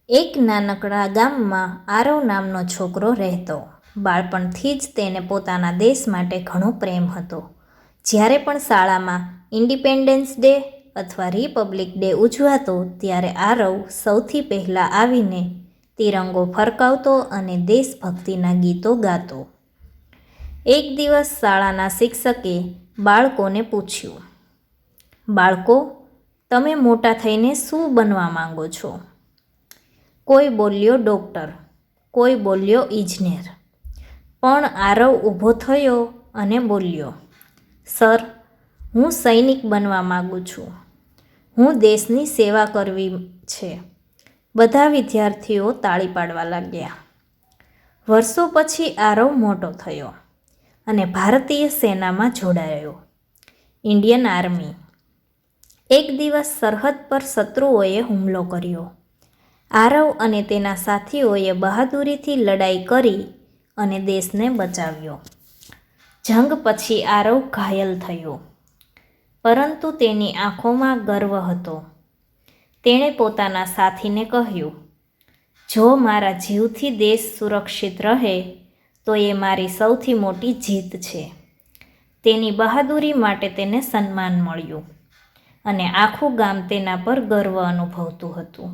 એક નાનકડા ગામમાં આરવ નામનો છોકરો રહેતો. બાળપણથી જ તેને પોતાના દેશ માટે ઘણો પ્રેમ હતો. જ્યારે પણ શાળામાં ઇન્ડિપેન્ડન્સ ડે અથવા રિપબ્લિક ડે ઉજવાતો ત્યારે આરવ સૌથી પહેલાં આવીને તિરંગો ફરકાવતો અને દેશભક્તિના ગીતો ગાતો. એક દિવસ શાળાના શિક્ષકે બાળકોને પૂછ્યું, બાળકો, તમે મોટા થઈને શું બનવા માંગો છો? કોઈ બોલ્યો ડૉક્ટર, કોઈ બોલ્યો ઇજનેર, પણ આરવ ઊભો થયો અને બોલ્યો, સર, હું સૈનિક બનવા માગું છું. હું દેશની સેવા કરવી છે. બધા વિદ્યાર્થીઓ તાળી પાડવા લાગ્યા. વર્ષો પછી આરવ મોટો થયો અને ભારતીય સેનામાં જોડાયો, ઇન્ડિયન આર્મી. એક દિવસ સરહદ પર શત્રુઓએ હુમલો કર્યો. આરવ અને તેના સાથીઓએ બહાદુરીથી લડાઈ કરી અને દેશને બચાવ્યો. જંગ પછી આરવ ઘાયલ થયો, પરંતુ તેની આંખોમાં ગર્વ હતો. તેણે પોતાના સાથીને કહ્યું, જો મારા જીવથી દેશ સુરક્ષિત રહે તો એ મારી સૌથી મોટી જીત છે. તેની બહાદુરી માટે તેને સન્માન મળ્યું અને આખું ગામ તેના પર ગર્વ અનુભવતું હતું.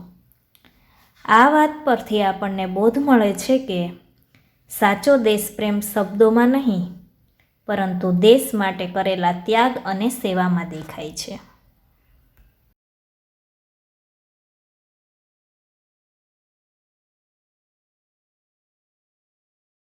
આ વાત પરથી આપણને બોધ મળે છે કે સાચો દેશપ્રેમ શબ્દોમાં નહીં, પરંતુ દેશ માટે કરેલા ત્યાગ અને સેવામાં દેખાય છે.